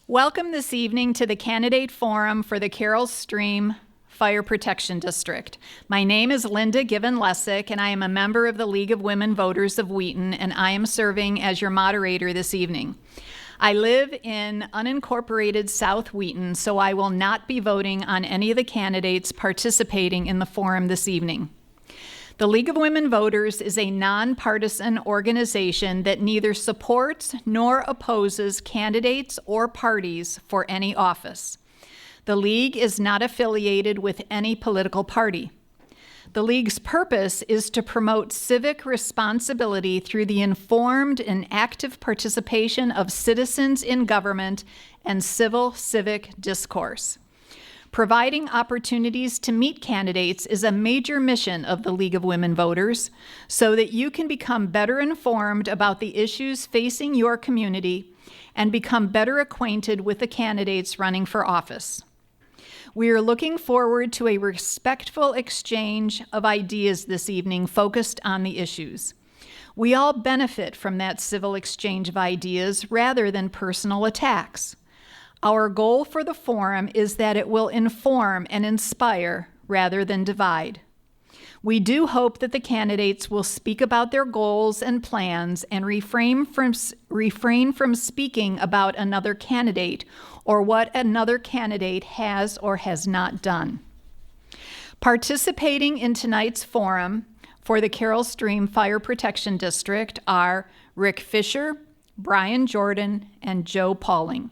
Welcome this evening to the Candidate Forum for the Carroll Stream Fire Protection District. My name is Linda Given-Lessick, and I am a member of the League of Women Voters of Wheaton, and I am serving as your moderator this evening. I live in unincorporated South Wheaton, so I will not be voting on any of the candidates participating in the forum this evening. The League of Women Voters is a nonpartisan organization that neither supports nor opposes candidates or parties for any office. The League is not affiliated with any political party. The League's purpose is to promote civic responsibility through the informed and active participation of citizens in government and civic discourse. Providing opportunities to meet candidates is a major mission of the League of Women Voters so that you can become better informed about the issues facing your community and become better acquainted with the candidates running for office. We are looking forward to a respectful exchange of ideas this evening focused on the issues. We all benefit from that civil exchange of ideas rather than personal attacks. Our goal for the forum is that it will inform and inspire rather than divide. We do hope that the candidates will speak about their goals and plans and refrain from speaking about another candidate or what another candidate has or has not done. Participating in tonight's forum for the Carroll Stream Fire Protection District are Rick Fisher, Brian Jordan, and Joe Pauling.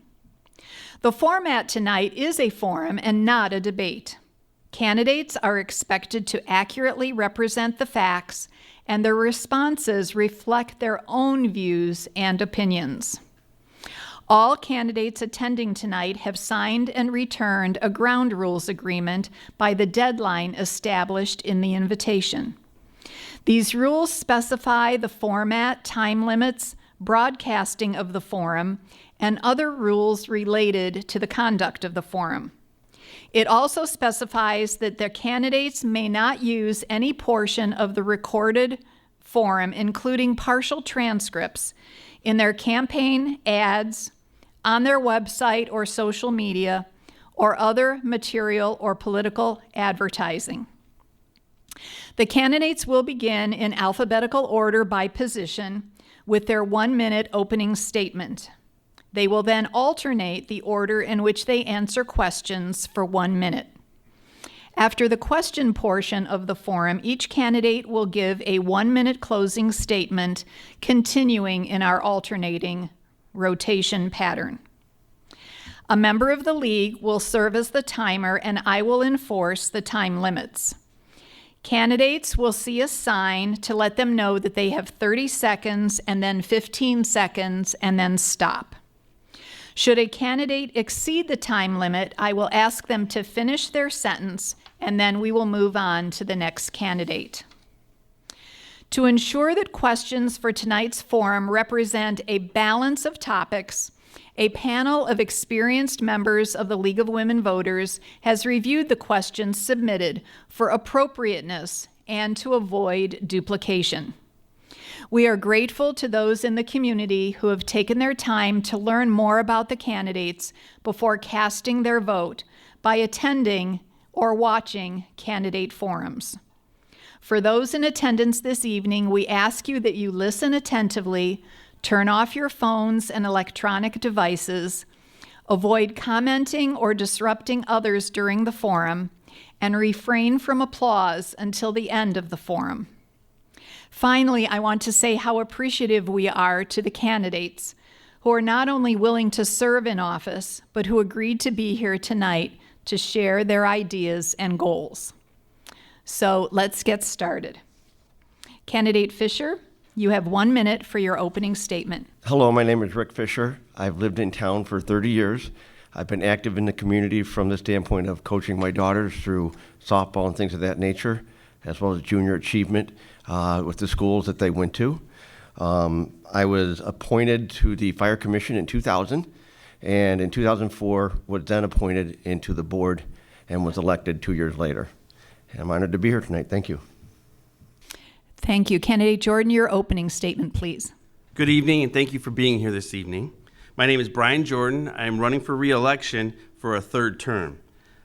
The format tonight is a forum and not a debate. Candidates are expected to accurately represent the facts, and their responses reflect their own views and opinions. All candidates attending tonight have signed and returned a ground rules agreement by the deadline established in the invitation. These rules specify the format, time limits, broadcasting of the forum, and other rules related to the conduct of the forum. It also specifies that the candidates may not use any portion of the recorded forum, including partial transcripts, in their campaign ads, on their website or social media, or other material or political advertising. The candidates will begin in alphabetical order by position with their 1-minute opening statement. They will then alternate the order in which they answer questions for 1 minute. After the question portion of the forum, each candidate will give a 1-minute closing statement, continuing in our alternating rotation pattern. A member of the League will serve as the timer, and I will enforce the time limits. Candidates will see a sign to let them know that they have 30 seconds and then 15 seconds and then stop. Should a candidate exceed the time limit, I will ask them to finish their sentence, and then we will move on to the next candidate. To ensure that questions for tonight's forum represent a balance of topics, a panel of experienced members of the League of Women Voters has reviewed the questions submitted for appropriateness and to avoid duplication. We are grateful to those in the community who have taken their time to learn more about the candidates before casting their vote by attending or watching candidate forums. For those in attendance this evening, we ask you that you listen attentively, turn off your phones and electronic devices, avoid commenting or disrupting others during the forum, and refrain from applause until the end of the forum. Finally, I want to say how appreciative we are to the candidates who are not only willing to serve in office, but who agreed to be here tonight to share their ideas and goals. So let's get started. Candidate Fisher, you have 1 minute for your opening statement. Hello, my name is Rick Fisher. I've lived in town for 30 years. I've been active in the community from the standpoint of coaching my daughters through softball and things of that nature, as well as junior achievement with the schools that they went to. I was appointed to the Fire Commission in 2000, and in 2004 was then appointed into the board and was elected 2 years later. And I'm honored to be here tonight. Thank you. Thank you. Candidate Jordan, your opening statement, please. Good evening, and thank you for being here this evening. My name is Brian Jordan. I'm running for re-election for a third term.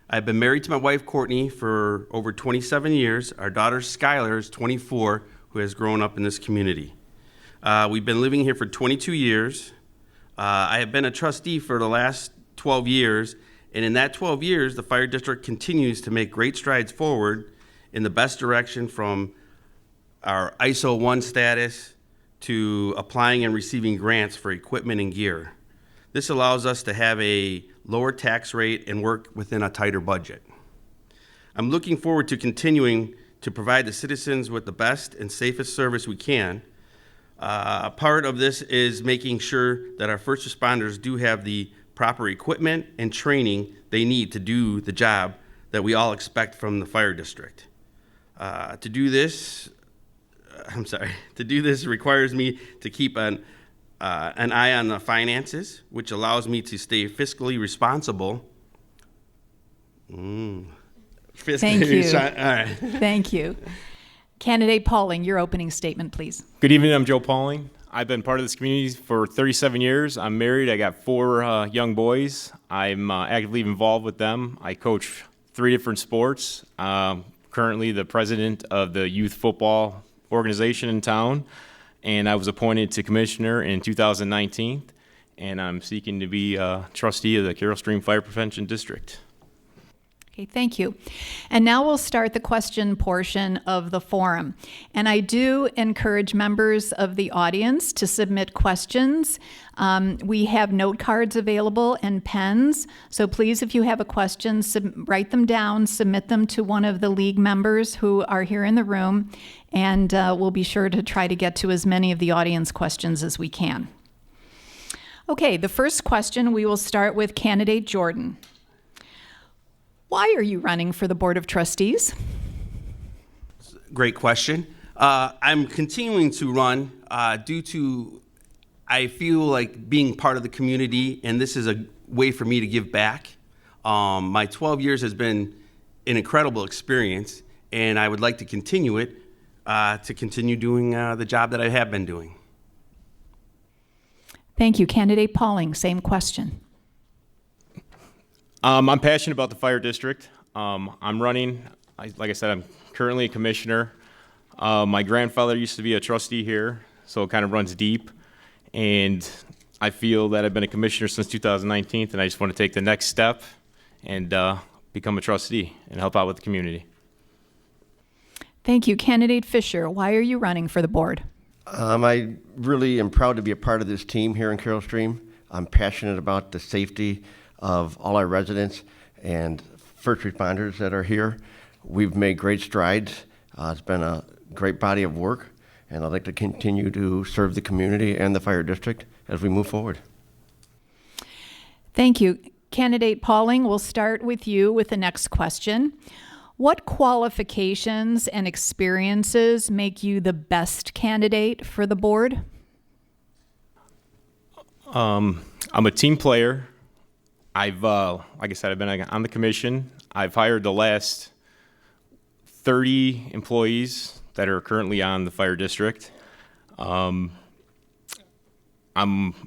I've been married to my wife, Courtney, for over 27 years. Our daughter, Skylar, is 24, who has grown up in this community. We've been living here for 22 years. I have been a trustee for the last 12 years, and in that 12 years, the fire district continues to make great strides forward in the best direction, from our ISO 1 status to applying and receiving grants for equipment and gear. This allows us to have a lower tax rate and work within a tighter budget. I'm looking forward to continuing to provide the citizens with the best and safest service we can. Part of this is making sure that our first responders do have the proper equipment and training they need to do the job that we all expect from the fire district. To do this requires me to keep an eye on the finances, which allows me to stay fiscally responsible. Thank you. All right. Thank you. Candidate Pauling, your opening statement, please. Good evening, I'm Joe Pauling. I've been part of this community for 37 years. I'm married, I got 4 young boys. I'm actively involved with them. I coach 3 different sports. Currently the president of the youth football organization in town, and I was appointed to commissioner in 2019, and I'm seeking to be a trustee of the Carroll Stream Fire Prevention District. Okay, thank you. And now we'll start the question portion of the forum. And I do encourage members of the audience to submit questions. We have note cards available and pens. So please, if you have a question, write them down, submit them to one of the league members who are here in the room, and we'll be sure to try to get to as many of the audience questions as we can. Okay, the first question, we will start with candidate Jordan. Why are you running for the Board of Trustees? Great question. I'm continuing to run due to, I feel like being part of the community, and this is a way for me to give back. My 12 years has been an incredible experience, and I would like to continue it, to continue doing the job that I have been doing. Thank you. Candidate Pauling, same question. I'm passionate about the fire district. I'm running, like I said, I'm currently a commissioner. My grandfather used to be a trustee here, so it kind of runs deep. And I feel that I've been a commissioner since 2019, and I just want to take the next step and become a trustee and help out with the community. Thank you. Candidate Fisher, why are you running for the board? I really am proud to be a part of this team here in Carroll Stream. I'm passionate about the safety of all our residents and first responders that are here. We've made great strides. It's been a great body of work, and I'd like to continue to serve the community and the fire district as we move forward. Thank you. Candidate Pauling, we'll start with you with the next question. What qualifications and experiences make you the best candidate for the board? I'm a team player. I've, like I said, I've been on the commission. I've hired the last 30 employees that are currently on the fire district. I'm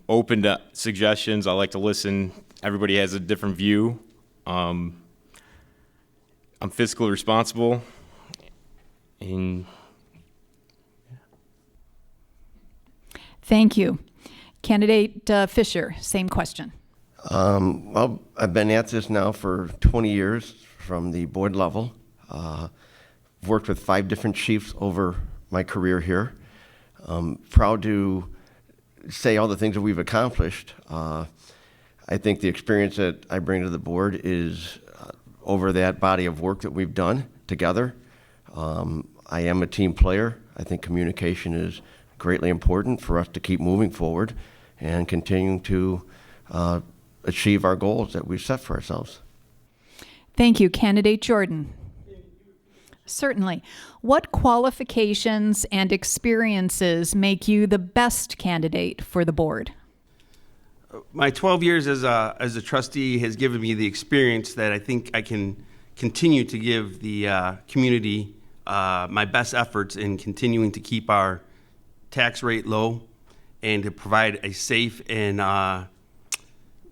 open to suggestions. I like to listen. Everybody has a different view. I'm fiscally responsible. And Thank you. Candidate Fisher, same question. Well, I've been at this now for 20 years from the board level. Worked with 5 different chiefs over my career here. Proud to say all the things that we've accomplished. I think the experience that I bring to the board is over that body of work that we've done together. I am a team player. I think communication is greatly important for us to keep moving forward and continuing to achieve our goals that we've set for ourselves. Thank you. Candidate Jordan. Certainly. What qualifications and experiences make you the best candidate for the board? My 12 years as a trustee has given me the experience that I think I can continue to give the community my best efforts in continuing to keep our tax rate low and to provide a safe and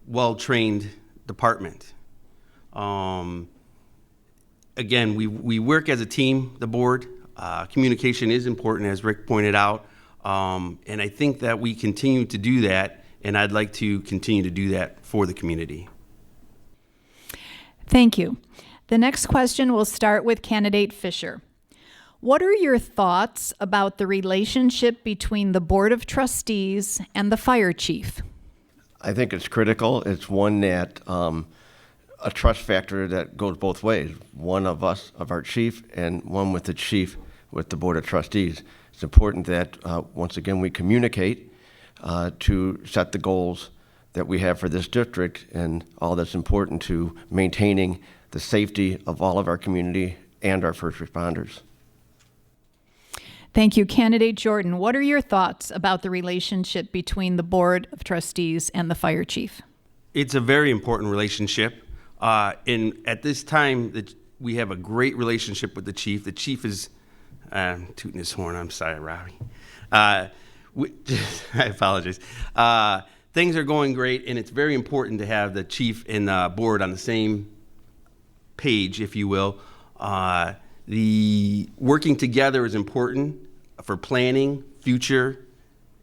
well-trained department. Again, we work as a team, the board. Communication is important, as Rick pointed out. And I think that we continue to do that, and I'd like to continue to do that for the community. Thank you. The next question will start with candidate Fisher. What are your thoughts about the relationship between the Board of Trustees and the fire chief? I think it's critical. It's one that a trust factor that goes both ways. One of us, of our chief, and one with the chief, with the Board of Trustees. It's important that, once again, we communicate to set the goals that we have for this district and all that's important to maintaining the safety of all of our community and our first responders. Thank you. Candidate Jordan, what are your thoughts about the relationship between the Board of Trustees and the fire chief? It's a very important relationship. And at this time, we have a great relationship with the chief. The chief is tooting his horn. I'm sorry, Robbie. I apologize. Things are going great, and it's very important to have the chief and the board on the same page, if you will. The working together is important for planning, future,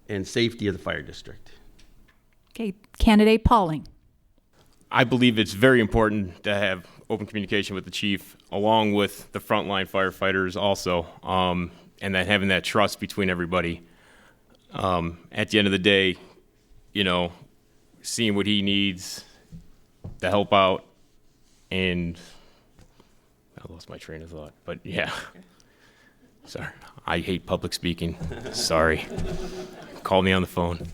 and safety of the fire district. Okay, candidate Pauling. I believe it's very important to have open communication with the chief, along with the frontline firefighters also, and then having that trust between everybody. At the end of the day, you know, seeing what he needs to help out, and I lost my train of thought, but yeah. Sorry, I hate public speaking. Sorry. Call me on the phone.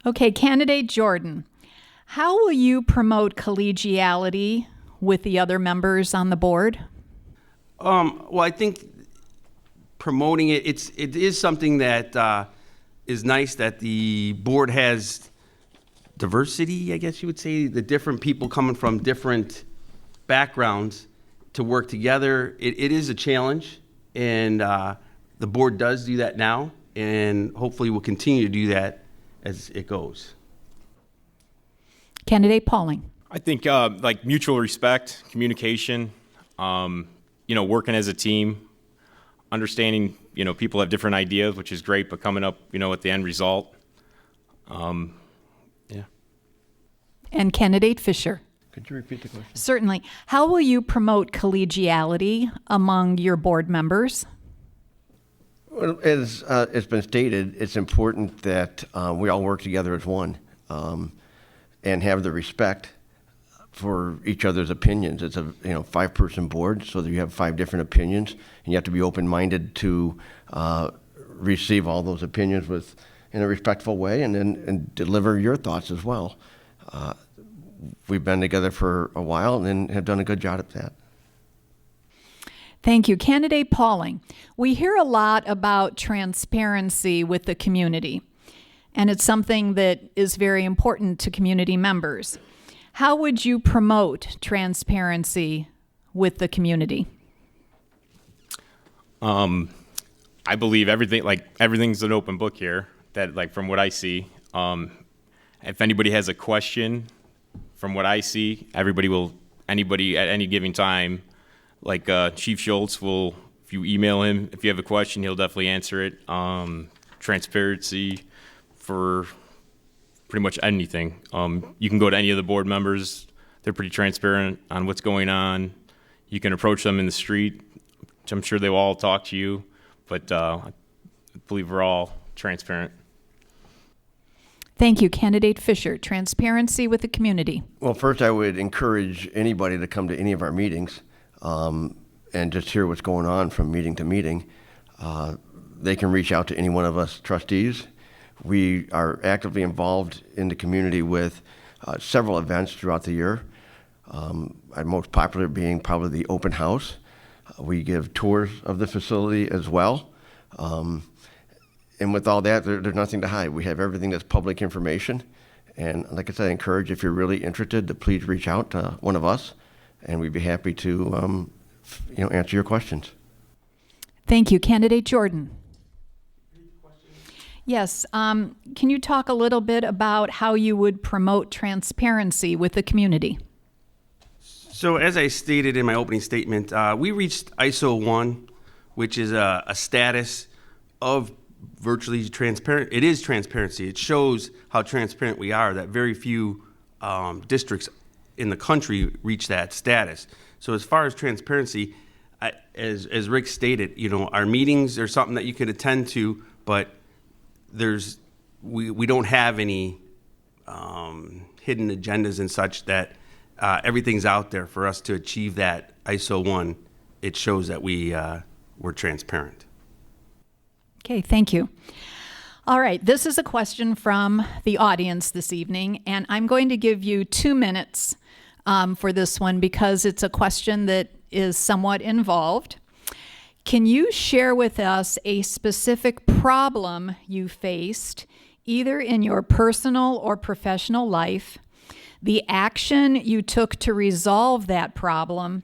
Okay, candidate Jordan. How will you promote collegiality with the other members on the board? Well, I think promoting it is something that is nice that the board has diversity, I guess you would say, the different people coming from different backgrounds to work together. It is a challenge, and the board does do that now, and hopefully will continue to do that as it goes. Candidate Pauling. I think like mutual respect, communication, working as a team, understanding, people have different ideas, which is great, but coming up, at the end result. Yeah. And candidate Fisher. Could you repeat the question? Certainly. How will you promote collegiality among your board members? Well, as it's been stated, it's important that we all work together as one and have the respect for each other's opinions. It's a 5-person board, so that you have 5 different opinions, and you have to be open-minded to receive all those opinions in a respectful way, and deliver your thoughts as well. We've been together for a while and have done a good job at that. Thank you. Candidate Pauling, we hear a lot about transparency with the community, and it's something that is very important to community members. How would you promote transparency with the community? I believe everything's an open book here, that from what I see. If anybody has a question, from what I see, anybody at any given time, Chief Schultz will, if you email him, if you have a question, he'll definitely answer it. Transparency for pretty much anything. You can go to any of the board members. They're pretty transparent on what's going on. You can approach them in the street, which I'm sure they will all talk to you, but I believe we're all transparent. Thank you. Candidate Fisher, transparency with the community. Well, first I would encourage anybody to come to any of our meetings and just hear what's going on from meeting to meeting. They can reach out to any one of us trustees. We are actively involved in the community with several events throughout the year. Our most popular being probably the open house. We give tours of the facility as well. And with all that, there's nothing to hide. We have everything that's public information. And like I said, I encourage, if you're really interested, to please reach out to one of us, and we'd be happy to answer your questions. Thank you. Candidate Jordan. Yes. Can you talk a little bit about how you would promote transparency with the community? So as I stated in my opening statement, we reached ISO 1, which is a status of virtually transparent. It is transparency. It shows how transparent we are, that very few districts in the country reach that status. So as far as transparency, as Rick stated, our meetings are something that you could attend to, but we don't have any hidden agendas and such, that everything's out there for us to achieve that ISO 1. It shows that we're transparent. Okay, thank you. All right, this is a question from the audience this evening, and I'm going to give you 2 minutes for this one because it's a question that is somewhat involved. Can you share with us a specific problem you faced, either in your personal or professional life, the action you took to resolve that problem,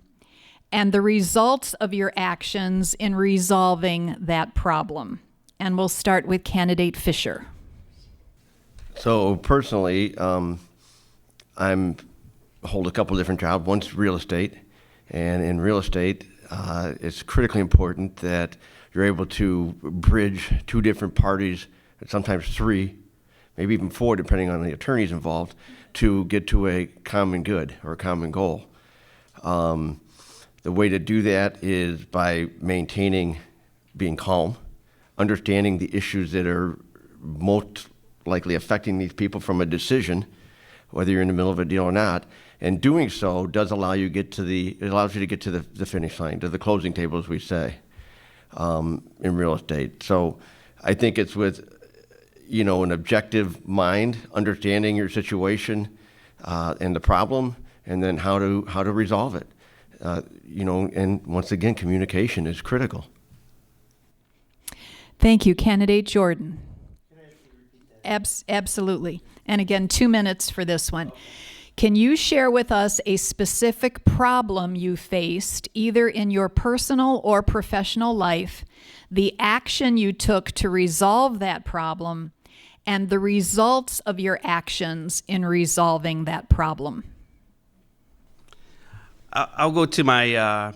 and the results of your actions in resolving that problem? And we'll start with candidate Fisher. So personally, I hold a couple different jobs. One's real estate, and in real estate, it's critically important that you're able to bridge two different parties, and sometimes three, maybe even four, depending on the attorneys involved, to get to a common good or a common goal. The way to do that is by maintaining being calm, understanding the issues that are most likely affecting these people from a decision, whether you're in the middle of a deal or not. And doing so does allow you it allows you to get to the finish line, to the closing table, as we say, in real estate. So I think it's with, an objective mind, understanding your situation and the problem, and then how to resolve it. And once again, communication is critical. Thank you. Candidate Jordan. Can I actually repeat that? Absolutely. And again, 2 minutes for this one. Can you share with us a specific problem you faced, either in your personal or professional life, the action you took to resolve that problem, and the results of your actions in resolving that problem? I'll go to my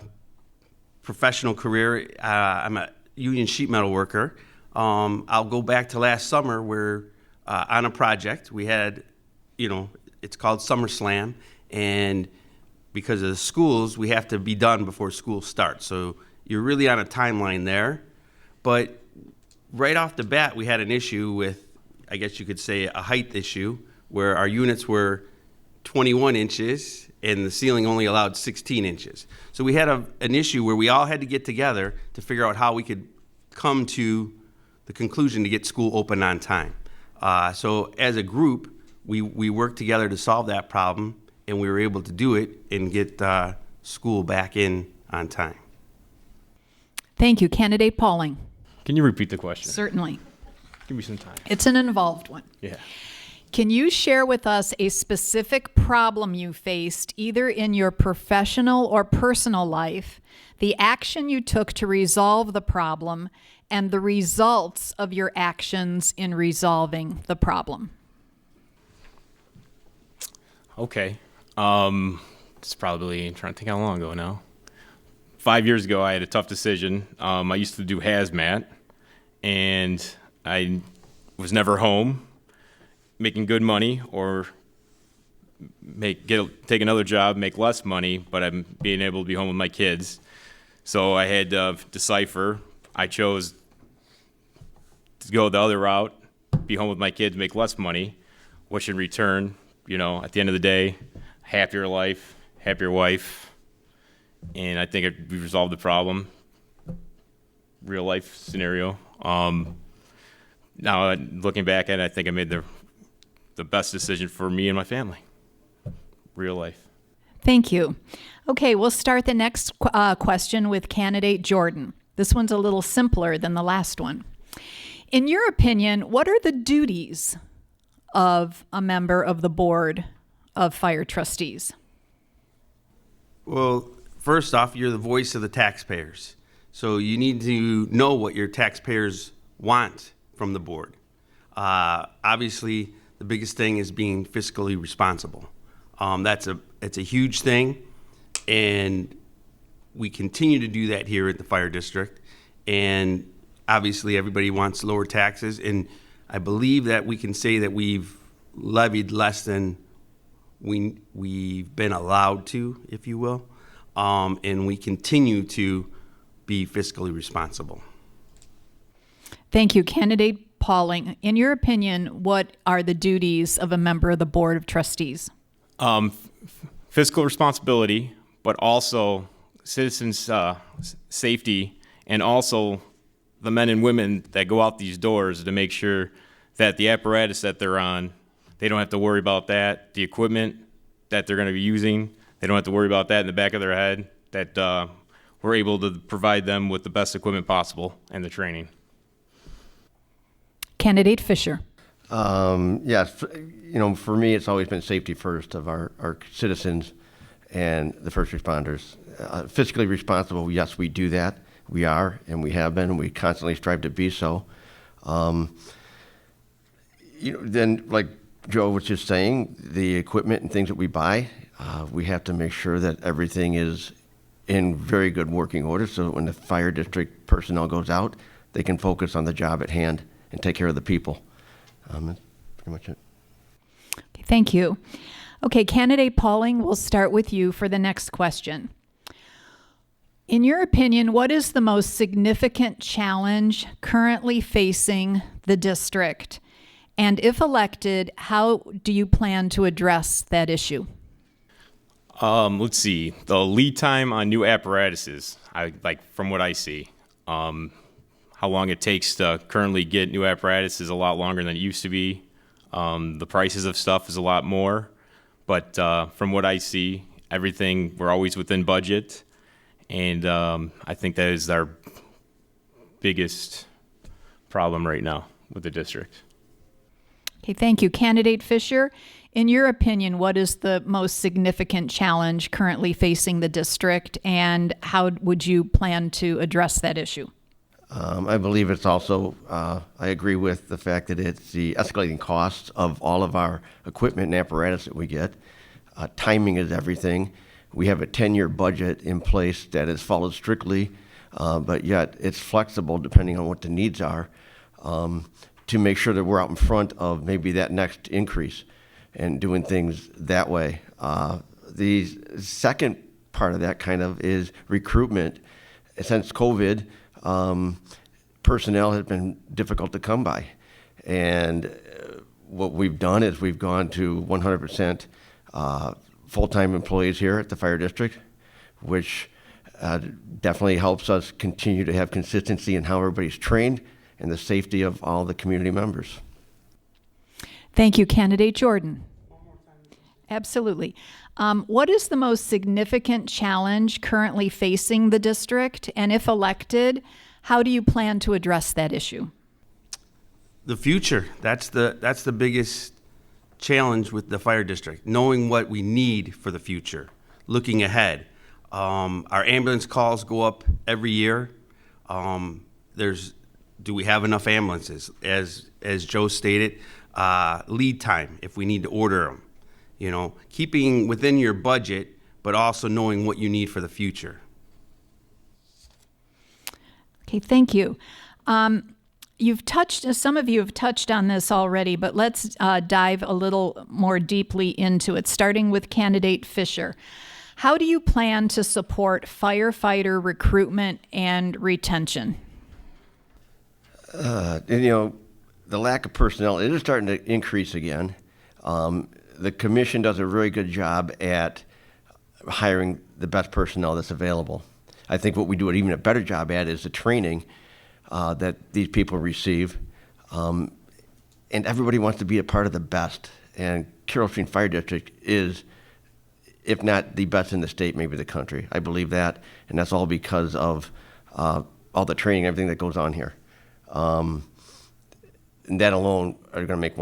professional career. I'm a union sheet metal worker. I'll go back to last summer where on a project we had, it's called SummerSlam, and because of the schools, we have to be done before school starts. So you're really on a timeline there. But right off the bat, we had an issue with, I guess you could say, a height issue, where our units were 21 inches and the ceiling only allowed 16 inches. So we had an issue where we all had to get together to figure out how we could come to the conclusion to get school open on time. So as a group, we worked together to solve that problem, and we were able to do it and get school back in on time. Thank you. Candidate Pauling. Can you repeat the question? Certainly. Give me some time. It's an involved one. Yeah. Can you share with us a specific problem you faced, either in your professional or personal life, the action you took to resolve the problem, and the results of your actions in resolving the problem? Okay. It's probably, I'm trying to think how long ago now. 5 years ago, I had a tough decision. I used to do hazmat, and I was never home making good money, or take another job, make less money, but I'm being able to be home with my kids. So I had to decipher. I chose to go the other route, be home with my kids, make less money, which in return, at the end of the day, happier life, happier wife, and I think we resolved the problem. Real life scenario. Now looking back at it, I think I made the best decision for me and my family. Real life. Thank you. Okay, we'll start the next question with candidate Jordan. This one's a little simpler than the last one. In your opinion, what are the duties of a member of the board of fire trustees? Well, first off, you're the voice of the taxpayers. So you need to know what your taxpayers want from the board. Obviously, the biggest thing is being fiscally responsible. It's a huge thing, and we continue to do that here at the fire district. And obviously, everybody wants lower taxes, and I believe that we can say that we've levied less than we've been allowed to, if you will, and we continue to be fiscally responsible. Thank you. Candidate Pauling, in your opinion, what are the duties of a member of the Board of Trustees? Fiscal responsibility, but also citizens' safety, and also the men and women that go out these doors to make sure that the apparatus that they're on, they don't have to worry about that. The equipment that they're going to be using, they don't have to worry about that in the back of their head, that we're able to provide them with the best equipment possible and the training. Candidate Fisher. Yes, for me, it's always been safety first of our citizens and the first responders. Fiscally responsible, yes, we do that. We are, and we have been, and we constantly strive to be so. Then, like Joe was just saying, the equipment and things that we buy, we have to make sure that everything is in very good working order so that when the fire district personnel goes out, they can focus on the job at hand and take care of the people. That's pretty much it. Okay, thank you. Okay, Candidate Pauling, we'll start with you for the next question. In your opinion, what is the most significant challenge currently facing the district? And if elected, how do you plan to address that issue? Let's see. The lead time on new apparatuses, from what I see, how long it takes to currently get new apparatus is a lot longer than it used to be. The prices of stuff is a lot more. But from what I see, everything, we're always within budget. And I think that is our biggest problem right now with the district. Okay, thank you. Candidate Fisher, in your opinion, what is the most significant challenge currently facing the district, and how would you plan to address that issue? I believe it's also, I agree with the fact that it's the escalating costs of all of our equipment and apparatus that we get. Timing is everything. We have a 10-year budget in place that is followed strictly, but yet it's flexible depending on what the needs are, to make sure that we're out in front of maybe that next increase and doing things that way. The second part of that kind of is recruitment. Since COVID, personnel has been difficult to come by. And what we've done is we've gone to 100% full-time employees here at the fire district, which definitely helps us continue to have consistency in how everybody's trained and the safety of all the community members. Thank you. Candidate Jordan. Absolutely. What is the most significant challenge currently facing the district? And if elected, how do you plan to address that issue? The future, that's the biggest challenge with the fire district, knowing what we need for the future, looking ahead. Our ambulance calls go up every year. Do we have enough ambulances? As Joe stated, lead time, if we need to order them. Keeping within your budget, but also knowing what you need for the future. Okay, thank you. Some of you have touched on this already, but let's dive a little more deeply into it, starting with Candidate Fisher. How do you plan to support firefighter recruitment and retention? The lack of personnel, it is starting to increase again. The commission does a very good job at hiring the best personnel that's available. I think what we do even a better job at is the training that these people receive. And everybody wants to be a part of the best. And Carroll Stream Fire District is, if not the best in the state, maybe the country. I believe that. And that's all because of all the training, everything that goes on here. And that alone are going to make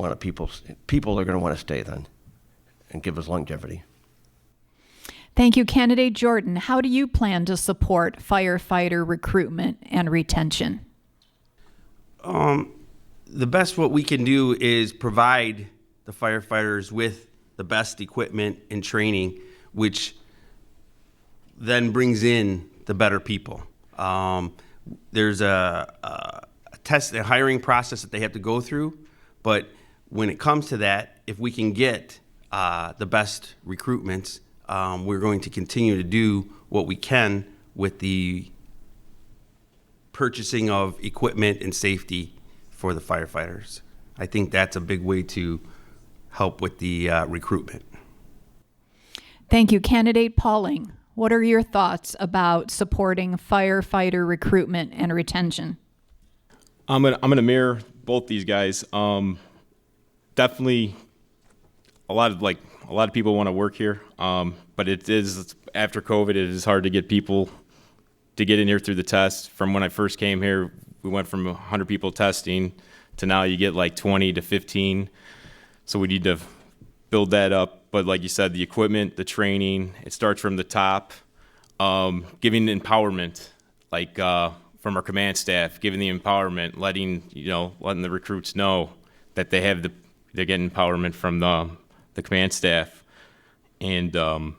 people are going to want to stay then and give us longevity. Thank you, Candidate Jordan. How do you plan to support firefighter recruitment and retention? the best what we can do is provide the firefighters with the best equipment and training, which then brings in the better people. There's a hiring process that they have to go through, but when it comes to that, if we can get the best recruitments, we're going to continue to do what we can with the purchasing of equipment and safety for the firefighters. I think that's a big way to help with the recruitment. Thank you. Candidate Pauling, what are your thoughts about supporting firefighter recruitment and retention? I'm gonna mirror both these guys. Definitely, a lot of people want to work here, but it is after COVID. It is hard to get people to get in here through the test. From when I first came here, we went from 100 people testing to now you get like 20 to 15. So we need to build that up. But like you said, the equipment, the training, it starts from the top. Giving empowerment, like from our command staff, giving the empowerment, letting the recruits know that they're getting empowerment from the command staff, and then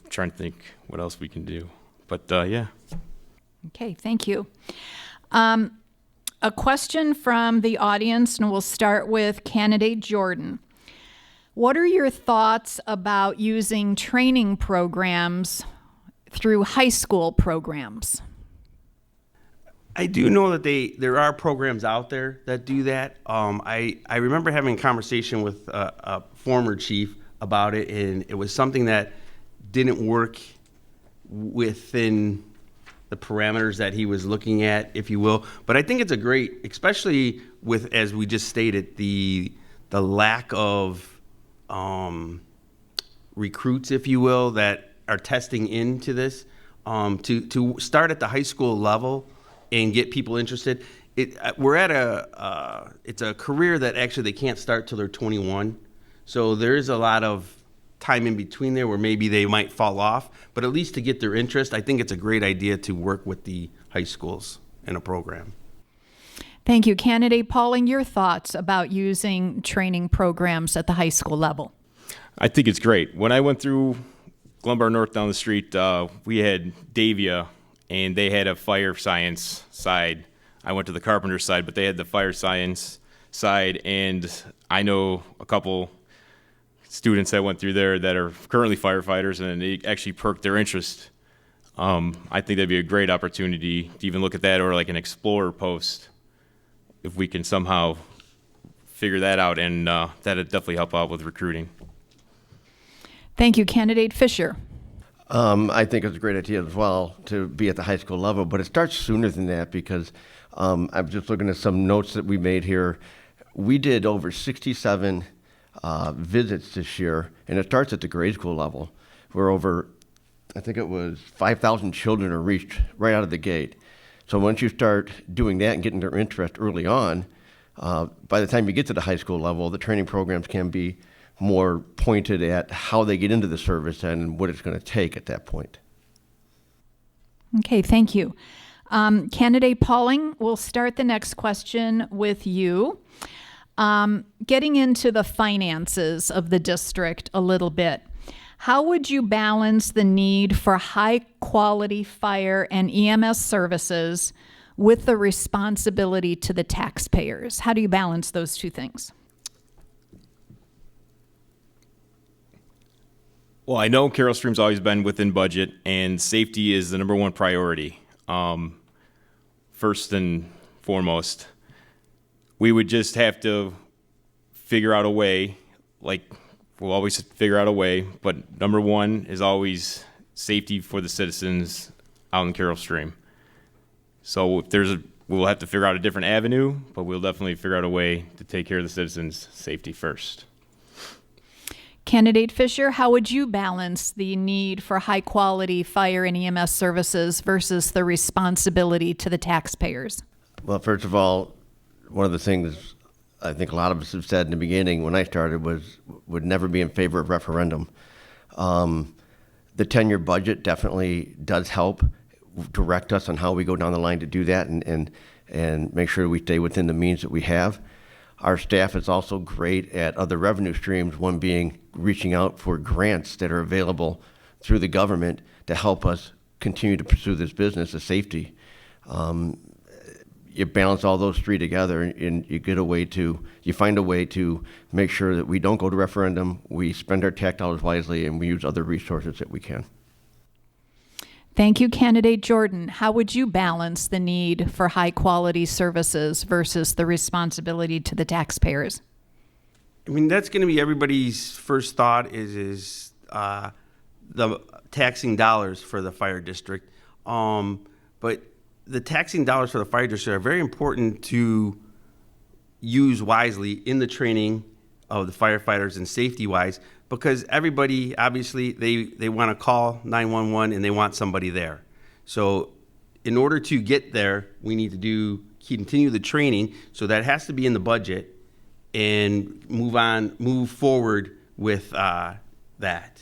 trying to think what else we can do. But yeah. Okay, thank you. A question from the audience, and we'll start with Candidate Jordan. What are your thoughts about using training programs through high school programs? I do know that there are programs out there that do that. I remember having a conversation with a former chief about it, and it was something that didn't work within the parameters that he was looking at, if you will. But I think it's a great, especially with, as we just stated, the lack of recruits, if you will, that are testing into this, to start at the high school level and get people interested. We're at it's a career that actually they can't start till they're 21. So there is a lot of time in between there where maybe they might fall off, but at least to get their interest, I think it's a great idea to work with the high schools in a program. Thank you. Candidate Pauling, your thoughts about using training programs at the high school level? I think it's great. When I went through Glenbar North down the street, we had Davia, and they had a fire science side. I went to the carpenter side, but they had the fire science side, and I know a couple students that went through there that are currently firefighters, and it actually perked their interest. I think that'd be a great opportunity to even look at that, or like an Explorer post, if we can somehow figure that out, and that'd definitely help out with recruiting. Thank you. Candidate Fisher. I think it's a great idea as well to be at the high school level, but it starts sooner than that because I'm just looking at some notes that we made here. We did over 67 visits this year, and it starts at the grade school level. We're over, I think it was 5,000 children are reached right out of the gate. So once you start doing that and getting their interest early on, by the time you get to the high school level, the training programs can be more pointed at how they get into the service and what it's going to take at that point. Okay, thank you. Candidate Pauling, we'll start the next question with you. Getting into the finances of the district a little bit, how would you balance the need for high-quality fire and EMS services with the responsibility to the taxpayers? How do you balance those two things? Well, I know Carroll Stream's always been within budget, and safety is the number one priority. First and foremost, we would just have to figure out a way, we'll always figure out a way, but number one is always safety for the citizens out in Carroll Stream. So if we'll have to figure out a different avenue, but we'll definitely figure out a way to take care of the citizens' safety first. Candidate Fisher, how would you balance the need for high-quality fire and EMS services versus the responsibility to the taxpayers? Well, first of all, one of the things I think a lot of us have said in the beginning when I started would never be in favor of referendum. The 10-year budget definitely does help direct us on how we go down the line to do that, and and make sure we stay within the means that we have. Our staff is also great at other revenue streams, one being reaching out for grants that are available through the government to help us continue to pursue this business of safety. You balance all those three together, and you find a way to make sure that we don't go to referendum, we spend our tax dollars wisely, and we use other resources that we can. Thank you, Candidate Jordan. How would you balance the need for high-quality services versus the responsibility to the taxpayers? I mean, that's going to be everybody's first thought is the taxing dollars for the fire district. But the taxing dollars for the fire district are very important to use wisely in the training of the firefighters and safety-wise, because everybody, obviously, they want to call 911 and they want somebody there. So in order to get there, we need to continue the training, so that has to be in the budget, and move forward with that.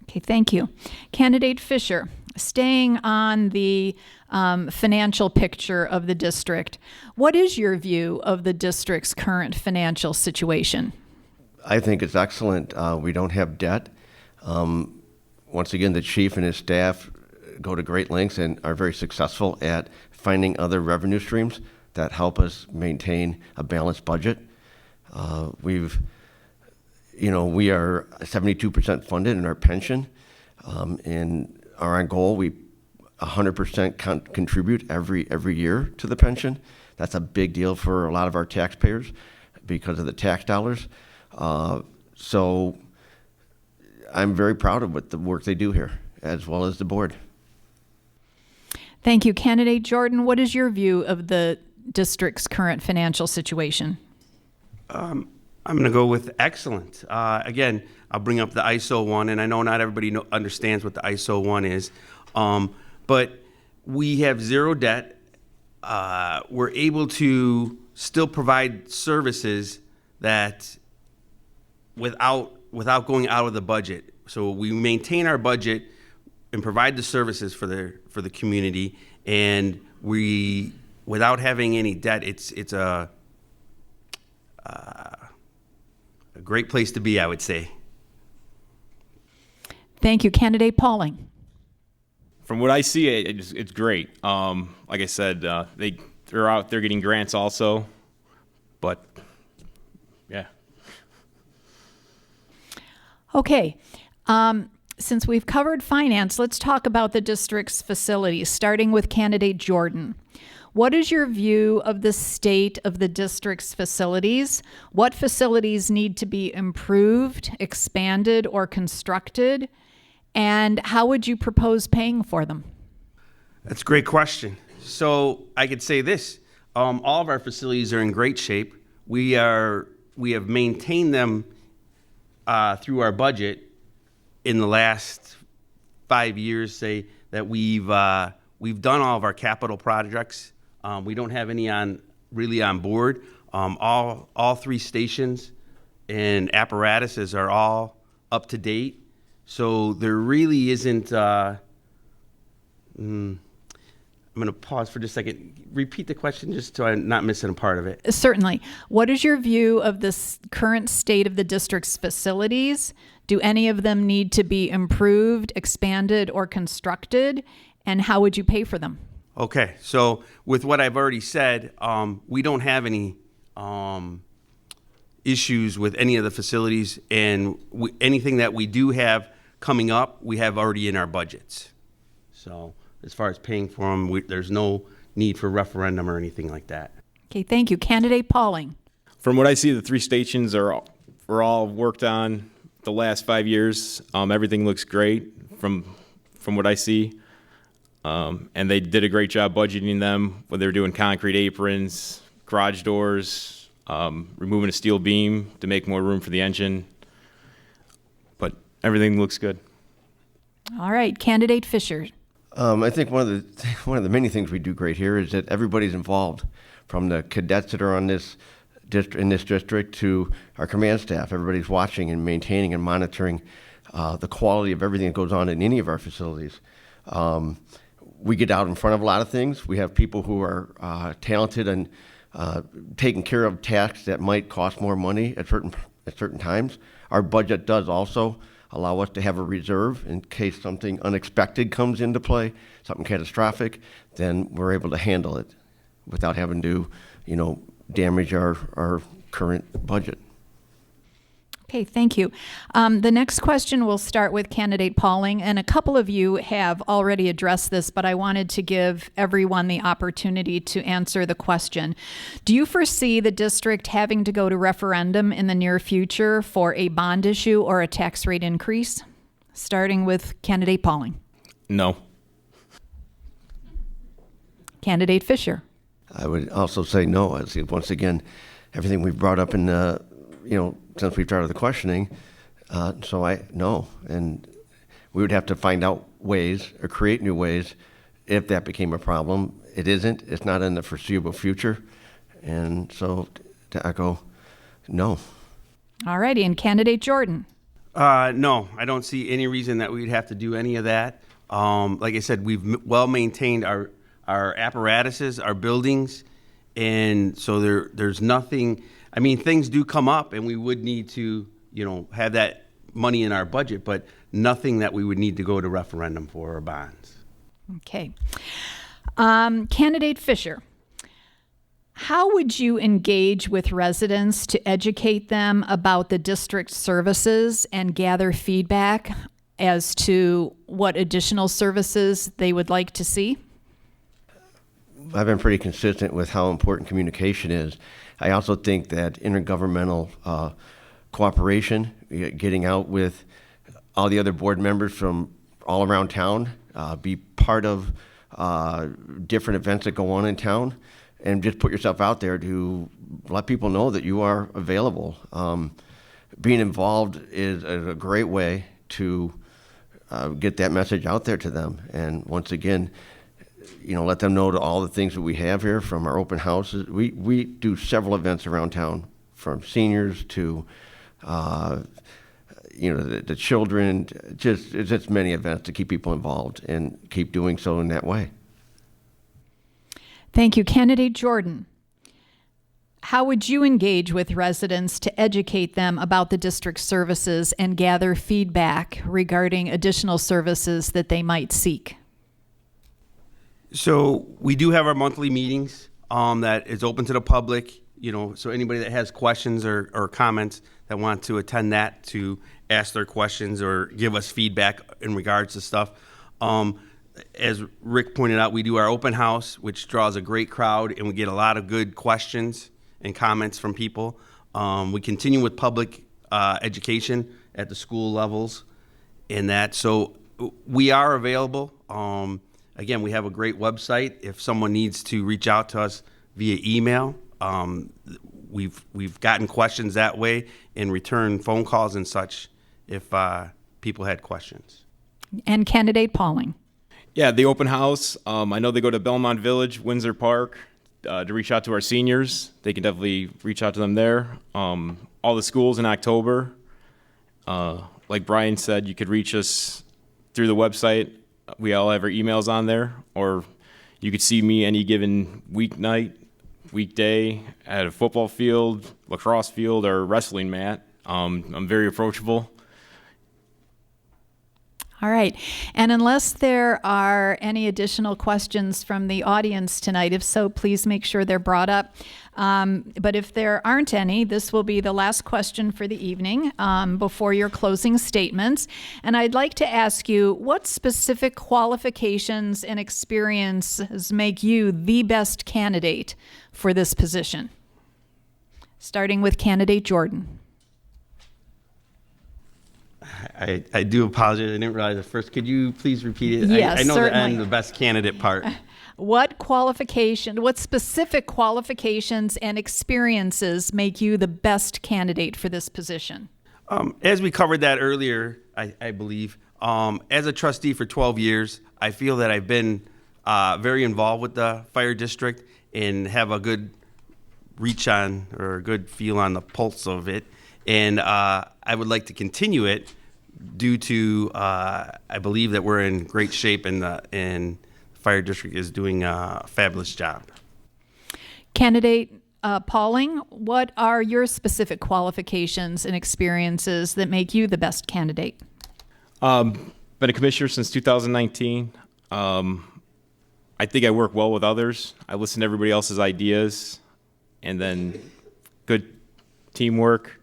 Okay, thank you. Candidate Fisher, staying on the financial picture of the district, what is your view of the district's current financial situation? I think it's excellent. We don't have debt. Once again, the chief and his staff go to great lengths and are very successful at finding other revenue streams that help us maintain a balanced budget. We are 72% funded in our pension, and are on goal. We 100% contribute every year to the pension. That's a big deal for a lot of our taxpayers because of the tax dollars. So I'm very proud of what the work they do here, as well as the board. Thank you. Candidate Jordan, what is your view of the district's current financial situation? I'm going to go with excellent. Again, I'll bring up the ISO 1, and I know not everybody understands what the ISO 1 is, but we have zero debt. We're able to still provide services that without going out of the budget. So we maintain our budget and provide the services for the community, and without having any debt, it's a great place to be, I would say. Thank you. Candidate Pauling. From what I see, it's great. Like I said, they're out there getting grants also, but yeah. Okay. Since we've covered finance, let's talk about the district's facilities, starting with Candidate Jordan. What is your view of the state of the district's facilities? What facilities need to be improved, expanded, or constructed? And how would you propose paying for them? That's a great question. So I could say this. All of our facilities are in great shape. We have maintained them through our budget in the last 5 years, say that we've done all of our capital projects. We don't have any really on board. All three stations and apparatuses are all up to date. So there really isn't. I'm going to pause for just a second. Repeat the question just so I'm not missing a part of it. Certainly. What is your view of the current state of the district's facilities? Do any of them need to be improved, expanded, or constructed? And how would you pay for them? Okay, so with what I've already said, we don't have any issues with any of the facilities, and anything that we do have coming up, we have already in our budgets. So as far as paying for them, there's no need for referendum or anything like that. Okay, thank you. Candidate Pauling. From what I see, the three stations are all worked on the last 5 years. Everything looks great from what I see. And they did a great job budgeting them when they were doing concrete aprons, garage doors, removing a steel beam to make more room for the engine. But everything looks good. All right, Candidate Fisher. I think one of the many things we do great here is that everybody's involved, from the cadets that are on this in this district to our command staff. Everybody's watching and maintaining and monitoring the quality of everything that goes on in any of our facilities. we get out in front of a lot of things. We have people who are talented and taking care of tasks that might cost more money at certain times. Our budget does also allow us to have a reserve in case something unexpected comes into play, something catastrophic, then we're able to handle it without having to, damage our current budget. Okay, thank you. The next question will start with candidate Pauling, and a couple of you have already addressed this, but I wanted to give everyone the opportunity to answer the question. Do you foresee the district having to go to referendum in the near future for a bond issue or a tax rate increase? Starting with candidate Pauling. No. Candidate Fisher. I would also say no. I see, once again, everything we've brought up in since we've started the questioning, no. And we would have to find out ways or create new ways if that became a problem. It isn't. It's not in the foreseeable future. And so to echo, no. All righty, and candidate Jordan. No, I don't see any reason that we'd have to do any of that. Like I said, we've well maintained our apparatuses, our buildings, and so there's nothing. I mean, things do come up, and we would need to, have that money in our budget, but nothing that we would need to go to referendum for or bonds. Okay. Candidate Fisher. How would you engage with residents to educate them about the district's services and gather feedback as to what additional services they would like to see? I've been pretty consistent with how important communication is. I also think that intergovernmental cooperation, getting out with all the other board members from all around town, be part of different events that go on in town, and just put yourself out there to let people know that you are available. Being involved is a great way to get that message out there to them. And once again, let them know to all the things that we have here, from our open houses. We do several events around town, from seniors to, the children. It's just many events to keep people involved and keep doing so in that way. Thank you. Candidate Jordan. How would you engage with residents to educate them about the district's services and gather feedback regarding additional services that they might seek? So we do have our monthly meetings that is open to the public, so anybody that has questions or comments that want to attend that to ask their questions or give us feedback in regards to stuff. As Rick pointed out, we do our open house, which draws a great crowd, and we get a lot of good questions and comments from people. We continue with public education at the school levels and that. So we are available. Again, we have a great website. If someone needs to reach out to us via email, we've gotten questions that way and return phone calls and such if people had questions. And candidate Pauling. Yeah, the open house. I know they go to Belmont Village, Windsor Park, to reach out to our seniors. They can definitely reach out to them there. All the schools in October. Like Brian said, you could reach us through the website. We all have our emails on there, or you could see me any given weeknight, weekday at a football field, lacrosse field, or wrestling mat. I'm very approachable. All right. And unless there are any additional questions from the audience tonight, if so, please make sure they're brought up. But if there aren't any, this will be the last question for the evening before your closing statements. And I'd like to ask you, what specific qualifications and experiences make you the best candidate for this position? Starting with candidate Jordan. I do apologize. I didn't realize at first. Could you please repeat it? Yes, I know certainly. the best candidate part. What specific qualifications and experiences make you the best candidate for this position? As we covered that earlier, I believe, as a trustee for 12 years, I feel that I've been very involved with the fire district and have a good reach on or a good feel on the pulse of it. And I would like to continue it due to I believe that we're in great shape in Fire District is doing a fabulous job. Candidate Pauling, what are your specific qualifications and experiences that make you the best candidate? Been a commissioner since 2019. I think I work well with others. I listen to everybody else's ideas, and then good teamwork.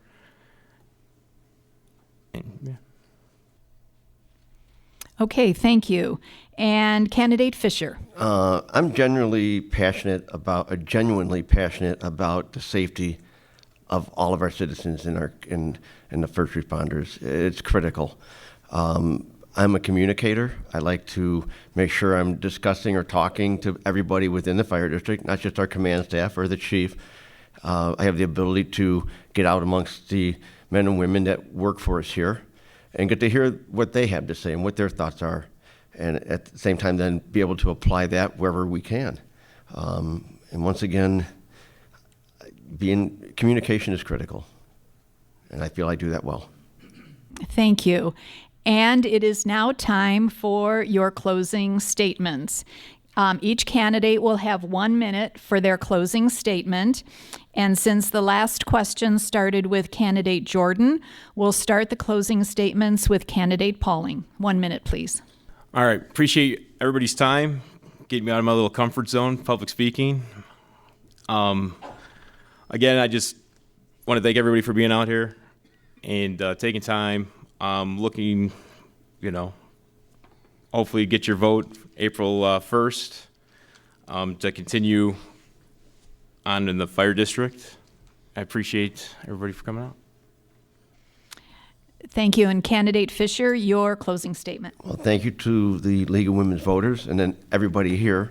And, yeah. Okay, thank you. And Candidate Fisher. I'm genuinely passionate about the safety of all of our citizens in the first responders. It's critical. I'm a communicator. I like to make sure I'm discussing or talking to everybody within the fire district, not just our command staff or the chief. I have the ability to get out amongst the men and women that work for us here and get to hear what they have to say and what their thoughts are, and at the same time then be able to apply that wherever we can. And once again, communication is critical, and I feel I do that well. Thank you. And it is now time for your closing statements. Each candidate will have 1 minute for their closing statement. And since the last question started with Candidate Jordan, we'll start the closing statements with Candidate Pauling. 1 minute, please. All right. Appreciate everybody's time, getting me out of my little comfort zone, public speaking. Again, I just want to thank everybody for being out here and taking time. Looking, hopefully get your vote April 1st to continue on in the fire district. I appreciate everybody for coming out. Thank you. And Candidate Fisher, your closing statement. Well, thank you to the League of Women's Voters and then everybody here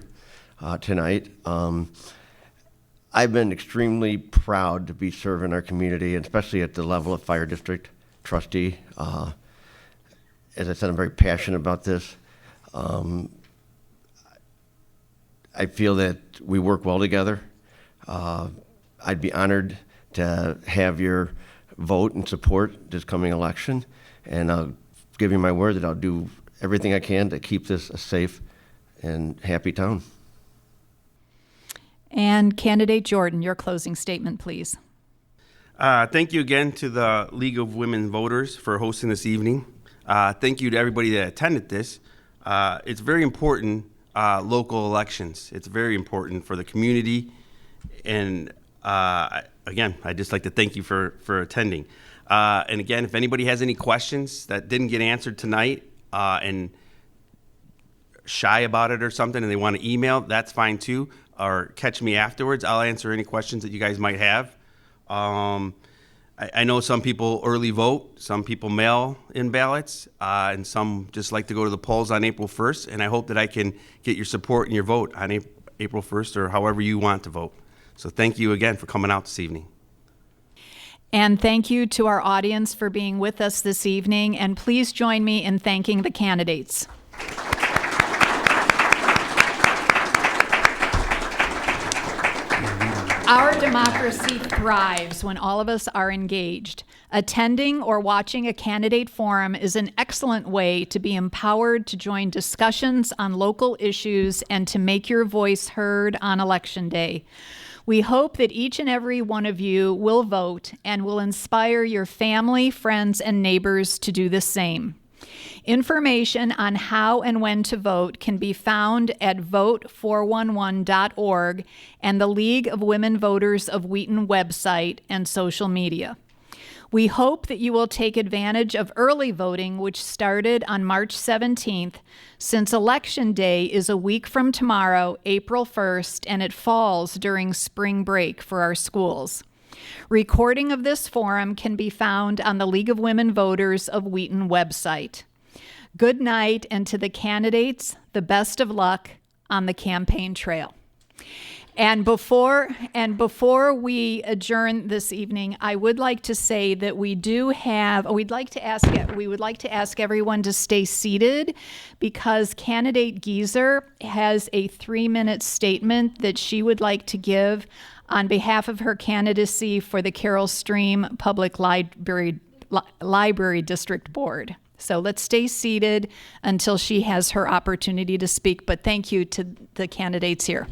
tonight. I've been extremely proud to be serving our community, and especially at the level of fire district trustee. As I said, I'm very passionate about this. I feel that we work well together. I'd be honored to have your vote and support this coming election, and I'll give you my word that I'll do everything I can to keep this a safe and happy town. And Candidate Jordan, your closing statement, please. Thank you again to the League of Women Voters for hosting this evening. Thank you to everybody that attended this. It's very important, local elections. It's very important for the community. And again, I'd just like to thank you for attending. And again, if anybody has any questions that didn't get answered tonight and shy about it or something and they want to email, that's fine too. Or catch me afterwards. I'll answer any questions that you guys might have. I know some people early vote, some people mail in ballots, and some just like to go to the polls on April 1st, and I hope that I can get your support and your vote on April 1st or however you want to vote. So thank you again for coming out this evening. And thank you to our audience for being with us this evening, and please join me in thanking the candidates. Our democracy thrives when all of us are engaged. Attending or watching a candidate forum is an excellent way to be empowered to join discussions on local issues and to make your voice heard on Election Day. We hope that each and every one of you will vote and will inspire your family, friends, and neighbors to do the same. Information on how and when to vote can be found at vote411.org and the League of Women Voters of Wheaton website and social media. We hope that you will take advantage of early voting, which started on March 17th, since Election Day is a week from tomorrow, April 1st, and it falls during spring break for our schools. Recording of this forum can be found on the League of Women Voters of Wheaton website. Good night, and to the candidates, the best of luck on the campaign trail. And before we adjourn this evening, I would like to say that we would like to ask everyone to stay seated because candidate Gieser has a 3-minute statement that she would like to give on behalf of her candidacy for the Carol Stream Public Library District Board. So let's stay seated until she has her opportunity to speak. But thank you to the candidates here.